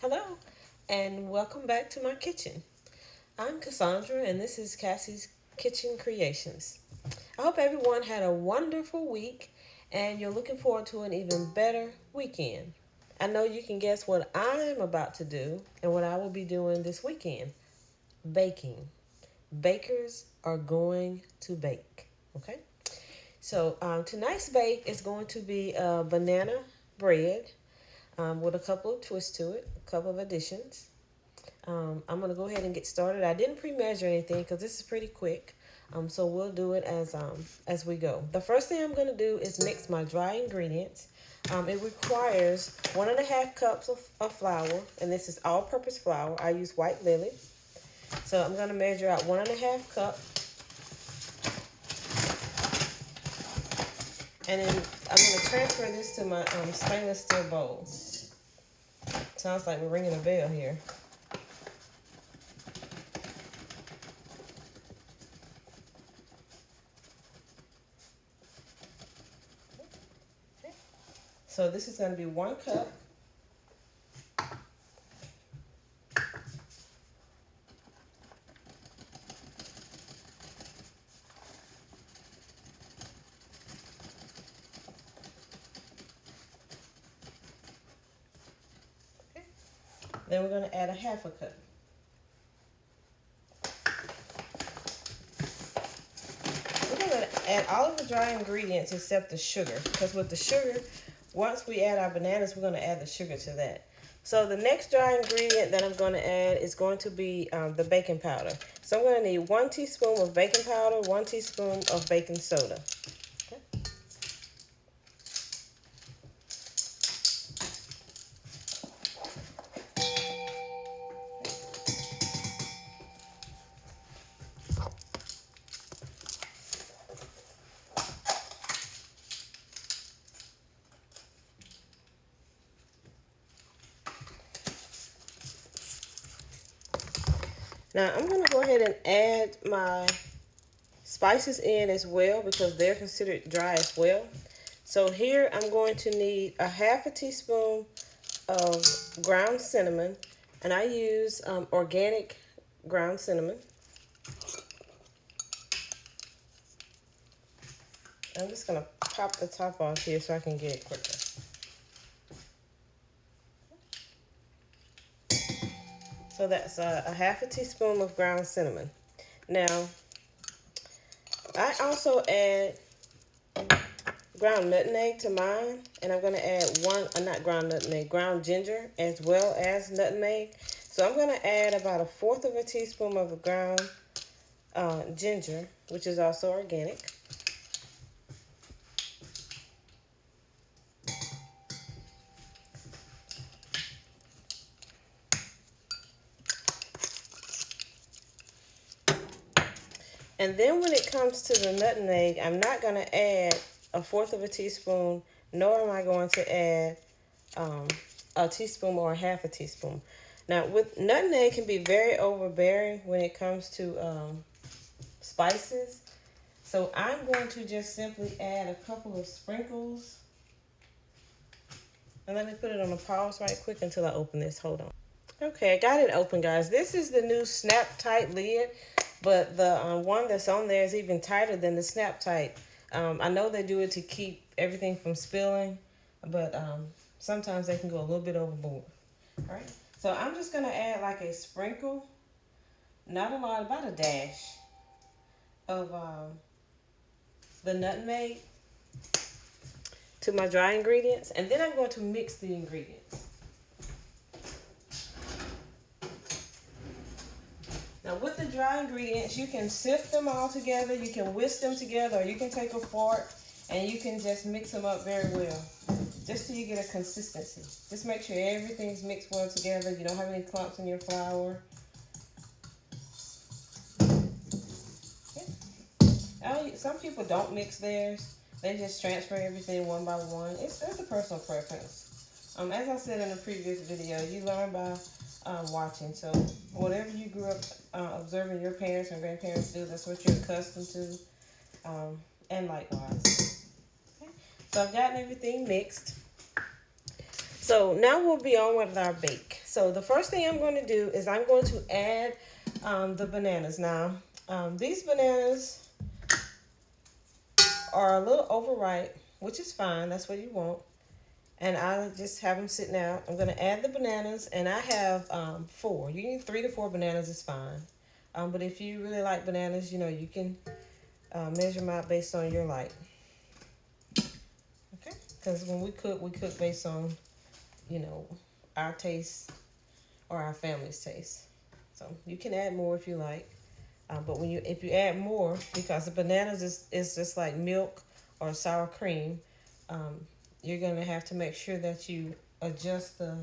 Hello, and welcome back to my kitchen. I'm Cassandra, and this is Cassie's Kitchen Creations. I hope everyone had a wonderful week and you're looking forward to an even better weekend. I know you can guess what I'm about to do and what I will be doing this weekend: baking. Bakers are going to bake. Okay? So, tonight's bake is going to be banana bread with a couple of twists to it, a couple of additions. I'm going to go ahead and get started. I didn't pre-measure anything because this is pretty quick. So we'll do it as we go. The first thing I'm going to do is mix my dry ingredients. It requires 1.5 cups of flour, and this is all-purpose flour. I use white lily. So I'm going to measure out 1.5 cup, and then I'm going to transfer this to my stainless steel bowl. Sounds like we're ringing a bell here. So this is going to be 1 cup. Then we're going to add 1/2 cup. We're going to add all of the dry ingredients except the sugar, because with the sugar, once we add our bananas, we're going to add the sugar to that. So the next dry ingredient that I'm going to add is going to be the baking powder. So I'm going to need 1 teaspoon of baking powder, 1 teaspoon of baking soda. Okay. Now I'm going to go ahead and add my spices in as well because they're considered dry as well. So here I'm going to need 1/2 teaspoon of ground cinnamon, and I use organic ground cinnamon. I'm just going to pop the top off here so I can get it quicker. So that's 1/2 teaspoon of ground cinnamon. Now, I also add ground nutmeg to mine, and I'm going to add not ground nutmeg, ground ginger as well as nutmeg. So I'm going to add about 1/4 teaspoon of ground ginger, which is also organic. And then when it comes to the nutmeg, I'm not going to add 1/4 teaspoon, nor am I going to add a teaspoon or 1/2 teaspoon. Now, with nutmeg can be very overbearing when it comes to spices. So I'm going to just simply add a couple of sprinkles. And let me put it on a pause right quick until I open this. Hold on. Okay, I got it open, guys. This is the new snap tight lid, but the one that's on there is even tighter than the snap tight. I know they do it to keep everything from spilling, but sometimes they can go a little bit overboard. All right, so I'm just gonna add like a sprinkle, not a lot, about a dash of the nutmeg to my dry ingredients, and then I'm going to mix the ingredients. Now with the dry ingredients, you can sift them all together, you can whisk them together, or you can take a fork and you can just mix them up very well, just so you get a consistency. Just make sure everything's mixed well together, you don't have any clumps in your flour. Okay. Some people don't mix theirs, they just transfer everything one by one. It's a personal preference. As I said in a previous video, you learn by watching. So whatever you grew up observing your parents and grandparents do, that's what you're accustomed to, and likewise. Okay. So I've gotten everything mixed. So now we'll be on with our bake. So the first thing I'm going to do is I'm going to add the bananas. Now, these bananas are a little overripe, which is fine. That's what you want. And I just have them sitting out. I'm going to add the bananas, and I have 4. You need 3 to 4 bananas is fine. But if you really like bananas, you can measure them out based on your like. Okay? Because when we cook based on, our taste or our family's taste. So you can add more if you like. But if you add more, because the bananas is just like milk or sour cream, you're going to have to make sure that you adjust the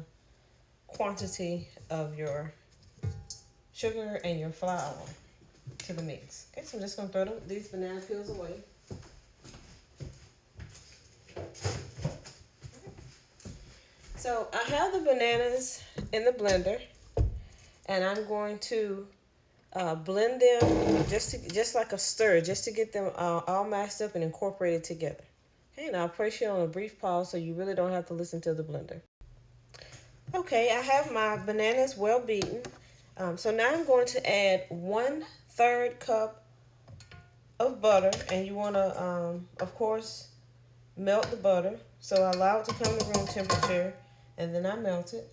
quantity of your sugar and your flour to the mix. Okay, so I'm just going to throw these banana peels away. So I have the bananas in the blender, and I'm going to blend them just like a stir, just to get them all mashed up and incorporated together. Okay, and I'll place you on a brief pause so you really don't have to listen to the blender. Okay, I have my bananas well beaten. So now I'm going to add 1/3 cup of butter, and you want to, of course, melt the butter. So I allow it to come to room temperature, and then I melt it.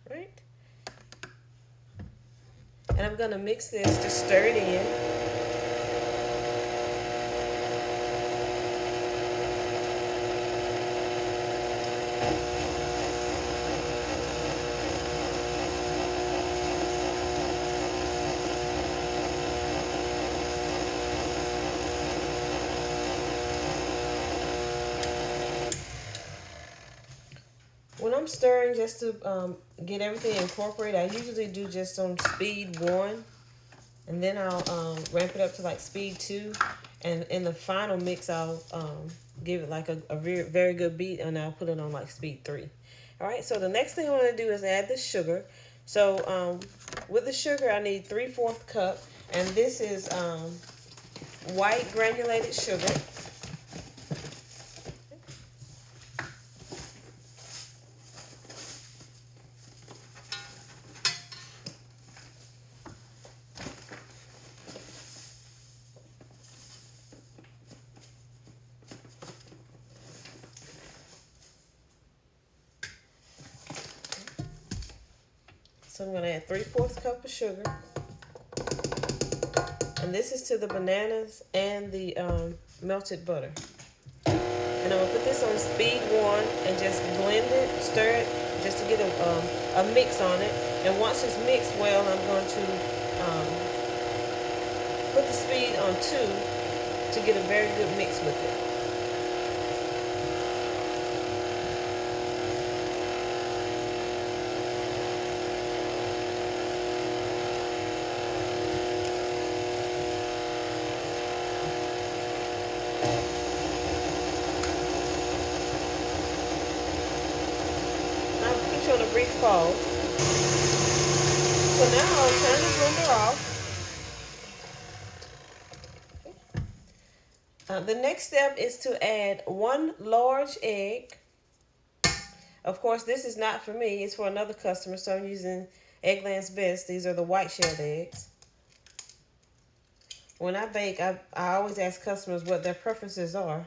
Right? And I'm going to mix this, just stir it in. When I'm stirring, just to get everything incorporated, I usually do just on speed 1, and then I'll ramp it up to like speed 2, and in the final mix, I'll give it like a very, very good beat, and I'll put it on like speed 3. All right, so the next thing I want to do is add the sugar. So with the sugar, I need 3/4 cup, and this is white granulated sugar. So I'm going to add 3/4 cup of sugar. And this is to the bananas and the melted butter. And I'm going to put this on speed 1 and just blend it, stir it, just to get a mix on it. And once it's mixed well, I'm going to put the speed on 2 to get a very good mix with it. On a brief pause. So now I'll turn the blender off. The next step is to add 1 large egg. Of course, this is not for me, it's for another customer, so I'm using Eggland's Best. These are the white shelled eggs. When I bake, I always ask customers what their preferences are,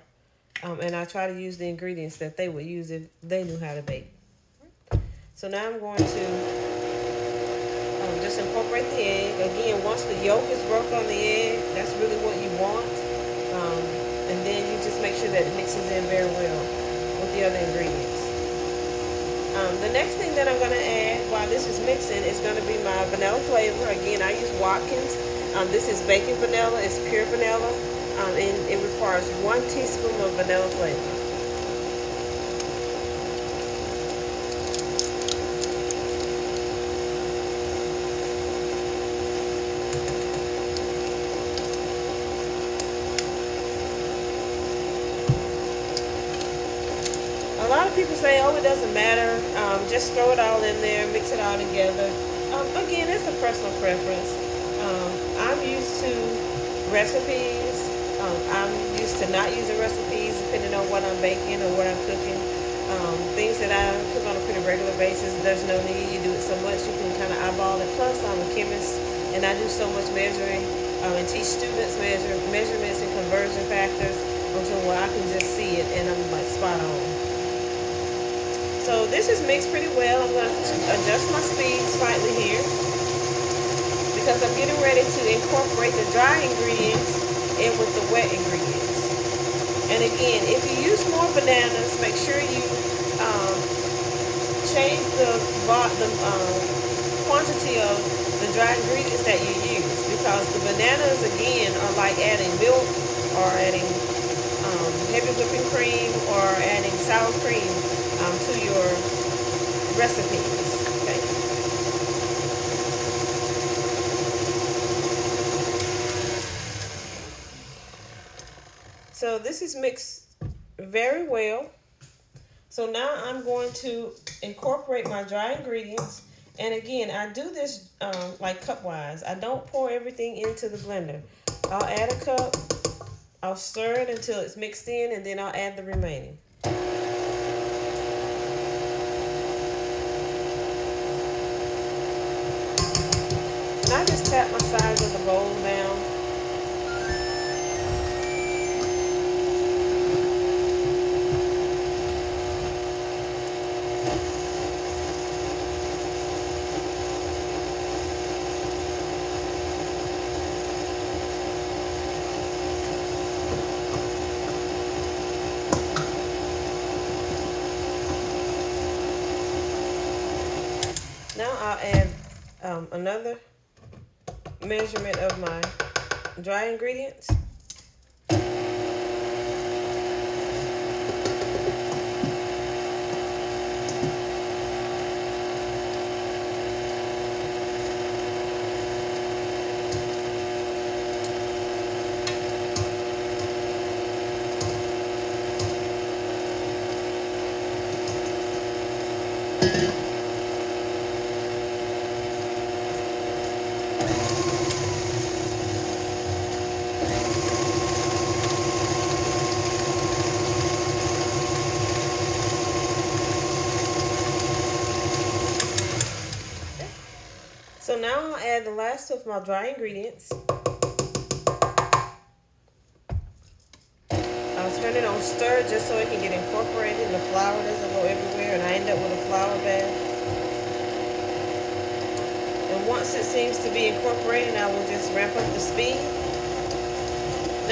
and I try to use the ingredients that they would use if they knew how to bake. So now I'm going to just incorporate the egg. Again, once the yolk is broke on the egg, that's really what you want. And then you just make sure that it mixes in very well with the other ingredients. The next thing that I'm going to add while this is mixing is going to be my vanilla flavor. Again, I use Watkins. This is baking vanilla. It's pure vanilla. And it requires 1 teaspoon of vanilla flavor. A lot of people say, oh, it doesn't matter, just throw it all in there, mix it all together. Again, it's a personal preference. I'm used to recipes. I'm used to not using recipes. depending on what I'm baking or what I'm cooking. Things that I cook on a pretty regular basis, there's no need you do it so much. You can kind of eyeball it. Plus, I'm a chemist and I do so much measuring and teach students measurements and conversion factors until where I can just see it and I'm like spot on. So this is mixed pretty well. I'm going to adjust my speed slightly here because I'm getting ready to incorporate the dry ingredients in with the wet ingredients. And again, if you use more bananas, make sure you change the quantity of the dry ingredients that you use, because the bananas again are like adding milk or adding heavy whipping cream or adding sour cream to your recipes. Okay. So this is mixed very well. So now I'm going to incorporate my dry ingredients. And again, I do this like cup-wise. I don't pour everything into the blender. I'll add a cup. I'll stir it until it's mixed in, and then I'll add the remaining. And I just tap my sides of the bowl down. Now I'll add another measurement of my dry ingredients. So now I'll add the last of my dry ingredients. I'll turn it on stir just so it can get incorporated and the flour doesn't go everywhere and I end up with a flour bath. And once it seems to be incorporated, I will just ramp up the speed.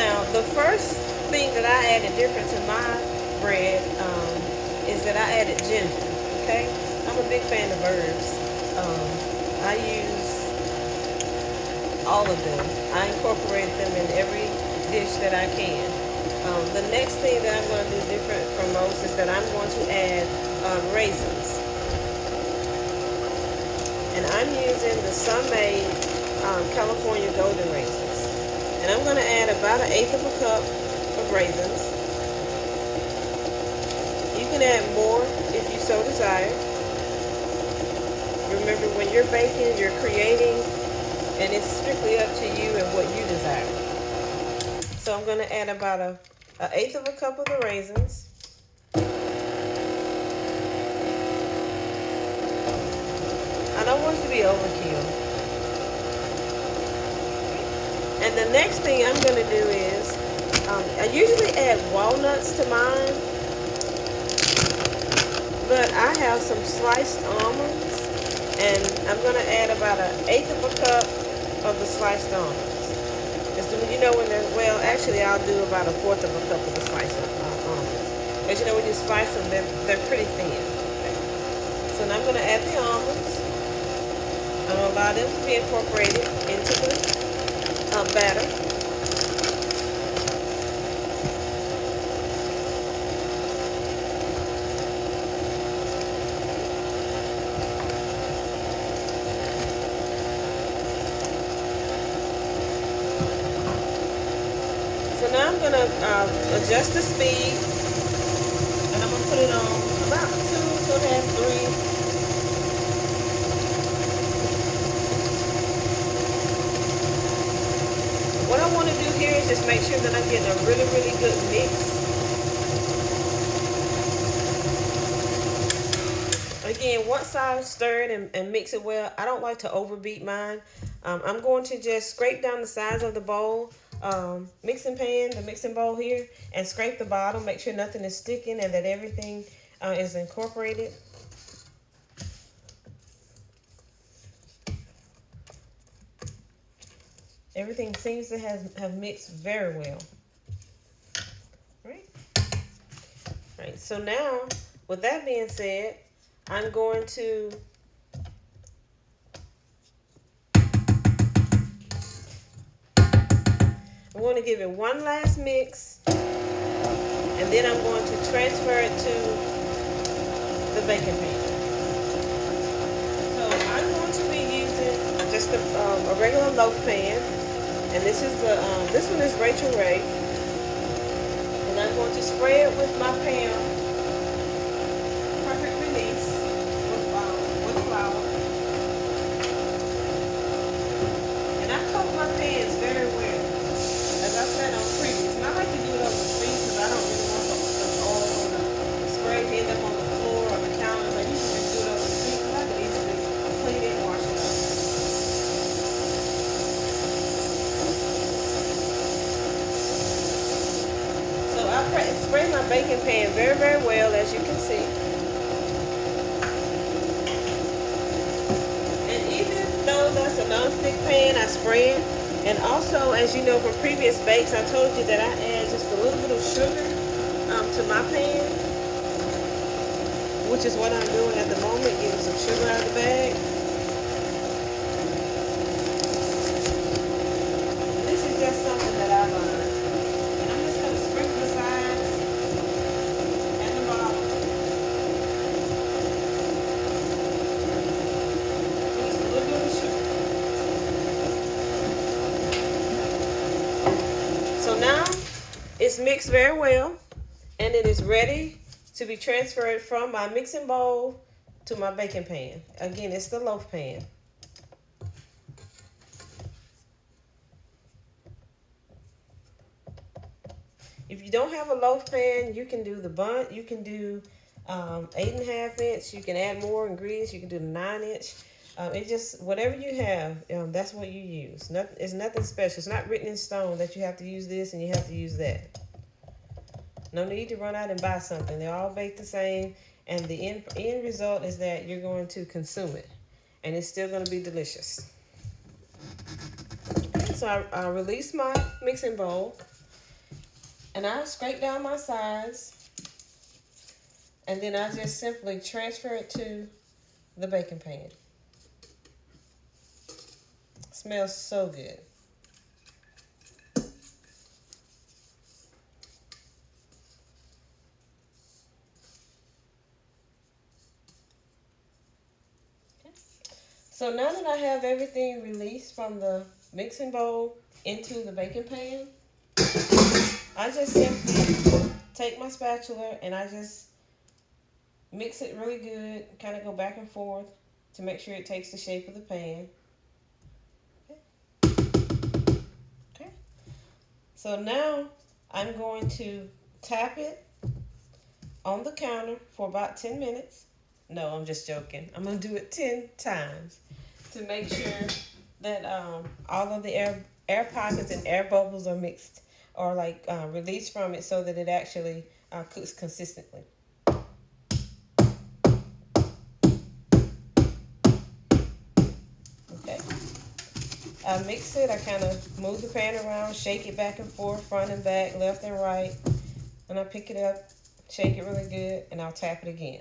Now, the first thing that I added different to my bread is that I added ginger, okay? I'm a big fan of herbs. I use all of them. I incorporate them in every dish that I can. The next thing that I'm going to do different from most is that I'm going to add raisins. And I'm using the Sun-Maid California Golden Raisins. And I'm going to add about 1/8 of a cup of raisins. You can add more if you so desire. Remember, when you're baking, you're creating, and it's strictly up to you and what you desire. So I'm going to add about 1/8 of a cup of the raisins. I don't want it to be overkill. And the next thing I'm going to do is, I usually add walnuts to mine, but I have some sliced almonds. And I'm going to add about 1/8 of a cup of the sliced almonds. Just you know when they're, well, actually I'll do about 1/4 of a cup of the sliced almonds. As you know, when you slice them, they're pretty thin. Okay. So now I'm going to add the almonds. I'm going to allow them to be incorporated into the batter. So now I'm going to adjust the speed, and I'm going to put it on about 2, 2.5, 3. What I want to do here is just make sure that I'm getting a really, really good mix once I stir it and mix it well, I don't like to overbeat mine. I'm going to just scrape down the sides of the bowl, mixing pan, the mixing bowl here, and scrape the bottom. Make sure nothing is sticking and that everything is incorporated. Everything seems to have mixed very well. Right? Right. So now, with that being said, I'm going to give it one last mix, and then I'm going to transfer it to the baking pan. So I'm going to be using just a regular loaf pan, and this one is Rachel Ray, and I'm going to spray it with my pan perfect release with flour, and I coat my pans very well. As I said on previous, and I like to do it over the sink because I don't really want the oil or the spray to end up on the floor or the counters. I usually just do it over the sink because I can easily clean it and wash it up. So I spray my baking pan very, very well, as you can see. And even though that's a non-stick pan, I spray it. And also, as you know from previous bakes, I told you that I add just a little bit of sugar to my pan, which is what I'm doing at the moment, getting some sugar out of the bag. This is just something that I learned. And I'm just going to sprinkle the sides and the bottom. Just a little bit of sugar. So now it's mixed very well, and it is ready to be transferred from my mixing bowl to my baking pan. Again, it's the loaf pan. If you don't have a loaf pan, you can do the bundt. You can do 8.5 inch. You can add more ingredients. You can do the 9 inch. It just, whatever you have, that's what you use. It's nothing special. It's not written in stone that you have to use this and you have to use that. No need to run out and buy something. They're all baked the same, and the end result is that you're going to consume it, and it's still going to be delicious. Okay, so I release my mixing bowl, and I scrape down my sides, and then I just simply transfer it to the baking pan. Smells so good. So now that I have everything released from the mixing bowl into the baking pan, I just simply take my spatula and I just mix it really good, kind of go back and forth to make sure it takes the shape of the pan. Okay. So now I'm going to tap it on the counter for about 10 minutes. No, I'm just joking. I'm going to do it 10 times to make sure that all of the air pockets and air bubbles are mixed or like released from it so that it actually cooks consistently. Okay. I mix it. I kind of move the pan around, shake it back and forth, front and back, left and right. And I pick it up, shake it really good, and I'll tap it again.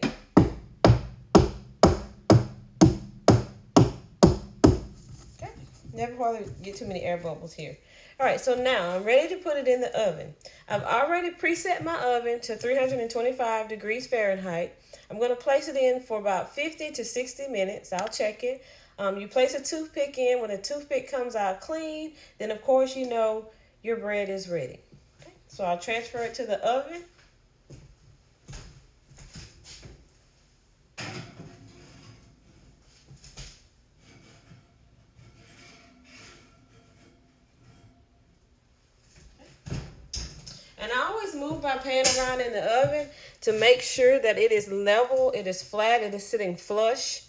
Never hardly get too many air bubbles here. All right, so now I'm ready to put it in the oven. I've already preset my oven to 325 degrees Fahrenheit. I'm going to place it in for about 50 to 60 minutes. I'll check it. You place a toothpick in. When the toothpick comes out clean, then of course you know your bread is ready. Okay, so I'll transfer it to the oven. And I always move my pan around in the oven to make sure that it is level, it is flat, it is sitting flush,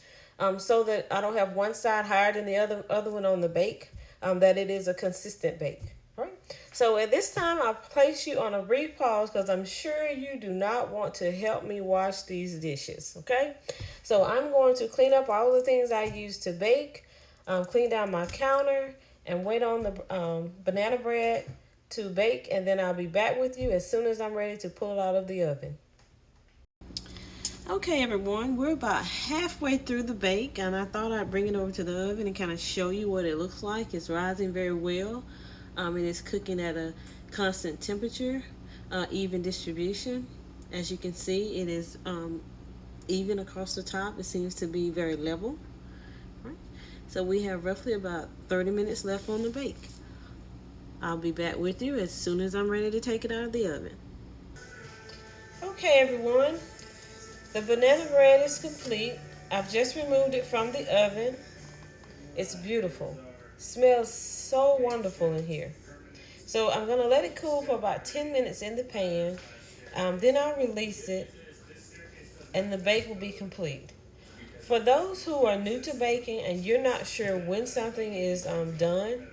so that I don't have one side higher than the other one on the bake, that it is a consistent bake. All right. So at this time, I'll place you on a brief pause because I'm sure you do not want to help me wash these dishes. Okay. So I'm going to clean up all the things I use to bake, clean down my counter, and wait on the banana bread to bake, and then I'll be back with you as soon as I'm ready to pull it out of the oven. Okay, everyone, we're about halfway through the bake, and I thought I'd bring it over to the oven and kind of show you what it looks like. It's rising very well. It is cooking at a constant temperature, even distribution. As you can see, it is even across the top. It seems to be very level. Right? So we have roughly about 30 minutes left on the bake. I'll be back with you as soon as I'm ready to take it out of the oven. Okay, everyone, the banana bread is complete. I've just removed it from the oven. It's beautiful. Smells so wonderful in here. So I'm going to let it cool for about 10 minutes in the pan. Then I'll release it and the bake will be complete. For those who are new to baking and you're not sure when something is done,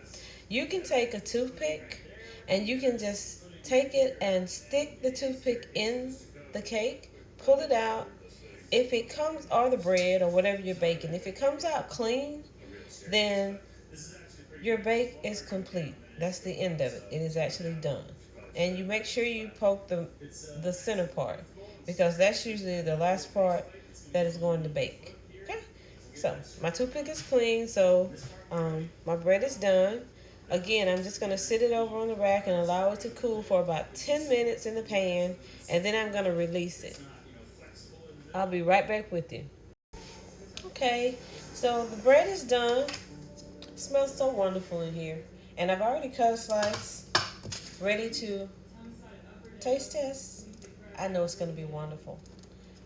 you can take a toothpick and you can just take it and stick the toothpick in the cake, pull it out. If it comes, or the bread or whatever you're baking, if it comes out clean, then your bake is complete. That's the end of it. It is actually done. And you make sure you poke the center part because that's usually the last part that is going to bake. Okay? So my toothpick is clean, so my bread is done. Again, I'm just going to sit it over on the rack and allow it to cool for about 10 minutes in the pan, and then I'm going to release it. I'll be right back with you. Okay, so the bread is done. It smells so wonderful in here. And I've already cut a slice, ready to taste test. I know it's going to be wonderful.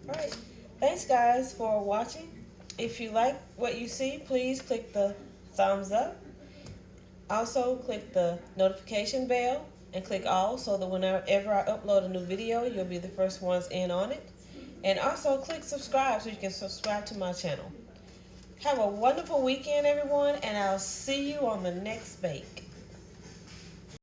All right, thanks guys for watching. If you like what you see, please click the thumbs up. Also, click the notification bell and click all so that whenever I upload a new video, you'll be the first ones in on it. And also click subscribe so you can subscribe to my channel. Have a wonderful weekend, everyone, and I'll see you on the next bake.